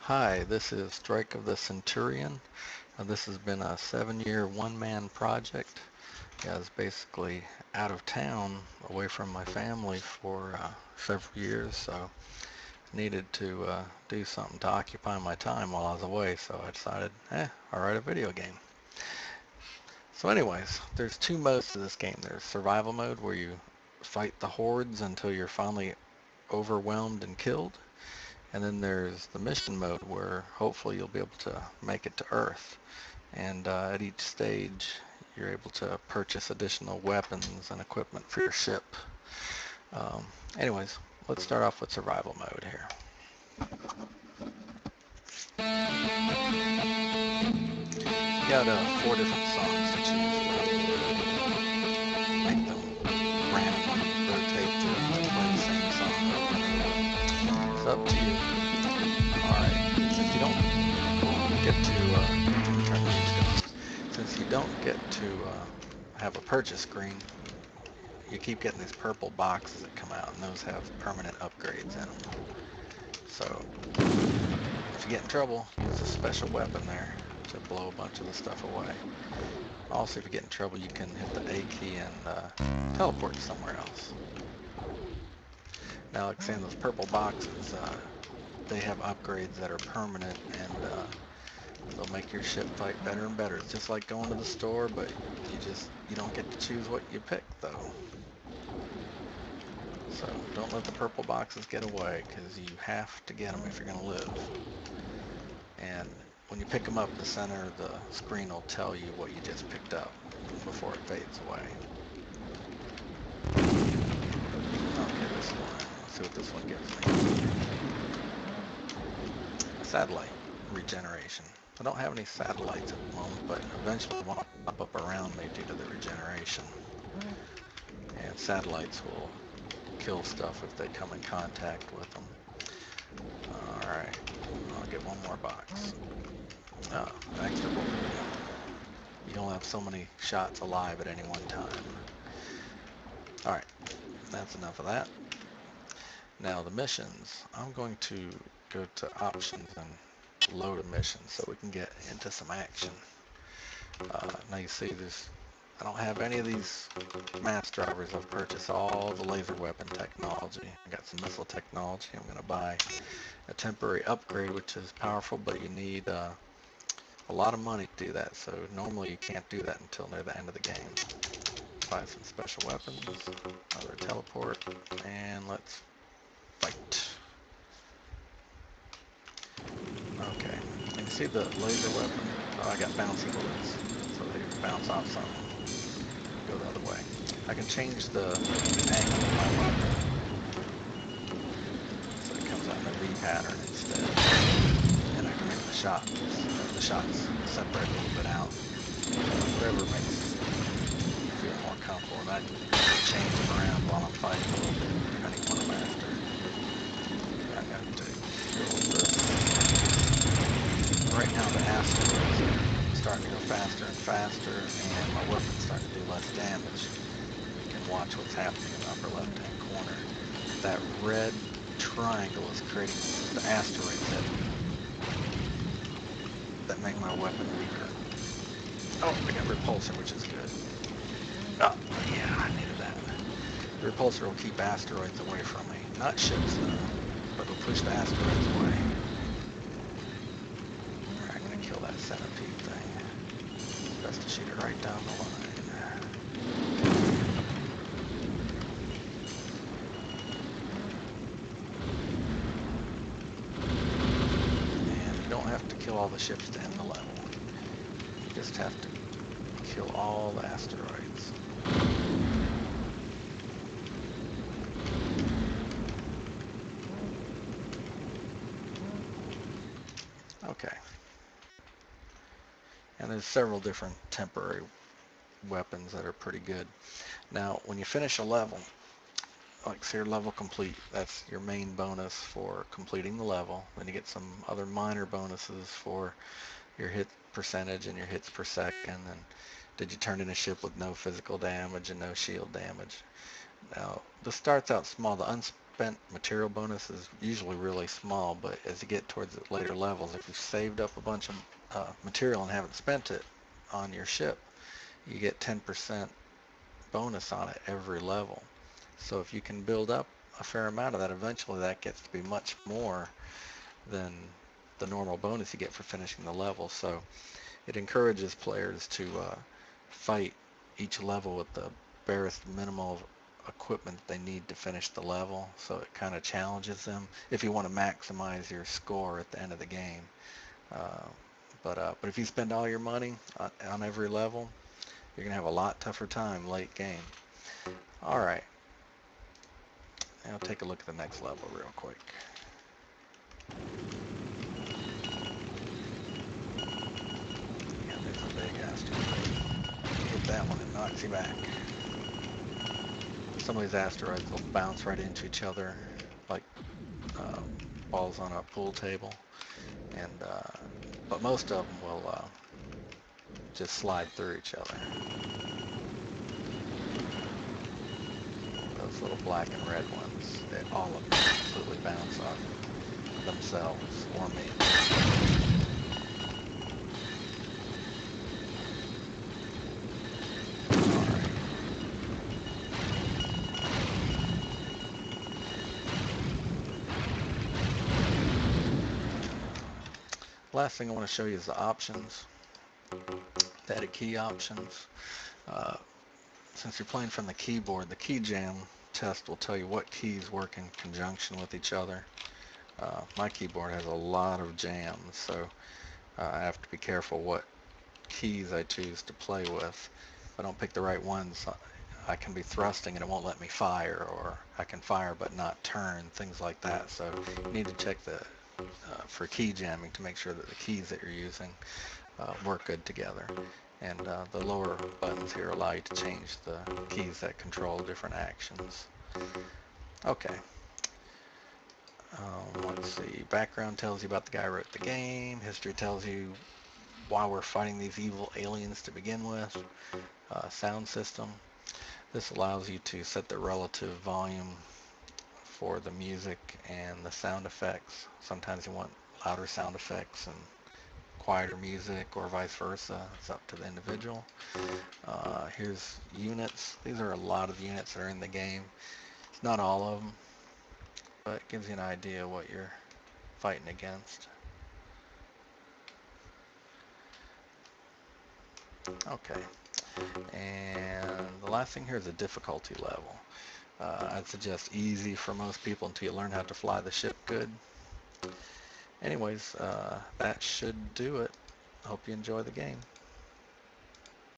Hi, this is Strike of the Centurion. This has been a 7-year one-man project. I was basically out of town, away from my family for several years, so needed to do something to occupy my time while I was away, so I decided, I'll write a video game. So anyways, there's two modes to this game. There's survival mode, where you fight the hordes until you're finally overwhelmed and killed. And then there's the mission mode, where hopefully you'll be able to make it to Earth. And at each stage, you're able to purchase additional weapons and equipment for your ship. Um, Anyways, let's start off with survival mode here. You got 4 different songs to choose from. Make them randomly rotate through to play the same song over and over. It's up to you. Alright, since you don't get to turn the music off. Since you don't get to have a purchase screen, you keep getting these purple boxes that come out, and those have permanent upgrades in them. So if you get in trouble, use a special weapon there to blow a bunch of the stuff away. Also, if you get in trouble, you can hit the A key and teleport somewhere else. Now, like saying, those purple boxes, they have upgrades that are permanent, and they'll make your ship fight better and better. It's just like going to the store, but you don't get to choose what you pick, though. So don't let the purple boxes get away, because you have to get them if you're going to live. And when you pick them up, the center of the screen will tell you what you just picked up before it fades away. Okay, this one. Let's see what this one gives me. Satellite regeneration. I don't have any satellites at the moment, but eventually one will pop up around me due to the regeneration. And satellites will kill stuff if they come in contact with them. Alright, I'll get one more box. Oh, an extra bullet. You only have so many shots alive at any one time. Alright, that's enough of that. Now the missions, I'm going to go to options and load a mission so we can get into some action. Now you see I don't have any of these mass drivers. I've purchased all the laser weapon technology. I got some missile technology. I'm going to buy a temporary upgrade, which is powerful, but you need a lot of money to do that. So normally you can't do that until near the end of the game. Buy some special weapons, another teleport, and let's fight. Okay, you can see the laser weapon. Oh, I got bouncy bullets, so they bounce off some. Go the other way. I can change the angle of my weapon, so it comes out in a V pattern instead. And I can make the shots separate a little bit out. Whatever makes you feel more comfortable. And I can change them around while I'm fighting a little bit, depending on what I'm after. I got to kill this. Right now the asteroids are starting to go faster and faster, and my weapon's starting to do less damage. You can watch what's happening in the upper left-hand corner. That red triangle is creating the asteroids that make my weapon weaker. Oh, I got repulsor, which is good. Oh, yeah, I needed that. The repulsor will keep asteroids away from me. Not ships, though, but it'll push the asteroids away. Alright, I'm going to kill that centipede thing. Best to shoot it right down the line. And you don't have to kill all the ships to end the level. You just have to kill all the asteroids. Okay. And there's several different temporary weapons that are pretty good. Now, when you finish a level, like say your level complete, that's your main bonus for completing the level. Then you get some other minor bonuses for your hit percentage and your hits per second, and did you turn in a ship with no physical damage and no shield damage. Now, this starts out small. The spent material bonus is usually really small, but as you get towards the later levels, if you've saved up a bunch of material and haven't spent it on your ship, you get 10% bonus on it every level. So if you can build up a fair amount of that, eventually that gets to be much more than the normal bonus you get for finishing the level. So it encourages players to fight each level with the barest minimal equipment they need to finish the level. So it kind of challenges them if you want to maximize your score at the end of the game. But if you spend all your money on every level, you're gonna have a lot tougher time late game. All right, now take a look at the next level real quick. Yeah, there's a big asteroid. Hit that one, it knocks you back. Some of these asteroids will bounce right into each other like balls on a pool table, and but most of them will just slide through each other. Those little black and red ones, all of them absolutely bounce off themselves or me. Alright. Last thing I want to show you is the options, the edit key options. Since you're playing from the keyboard, the key jam test will tell you what keys work in conjunction with each other. My keyboard has a lot of jams, so I have to be careful what keys I choose to play with. If I don't pick the right ones, I can be thrusting and it won't let me fire, or I can fire but not turn, things like that. So you need to check for key jamming to make sure that the keys that you're using work good together. And the lower buttons here allow you to change the keys that control different actions. Okay. Let's see. Background tells you about the guy who wrote the game. History tells you why we're fighting these evil aliens to begin with. Sound system. This allows you to set the relative volume for the music and the sound effects. Sometimes you want louder sound effects and quieter music, or vice versa. It's up to the individual. Here's units. These are a lot of units that are in the game. It's not all of them, but it gives you an idea what you're fighting against. Okay, and the last thing here is a difficulty level. I'd suggest easy for most people until you learn how to fly the ship good. Anyways, that should do it. Hope you enjoy the game.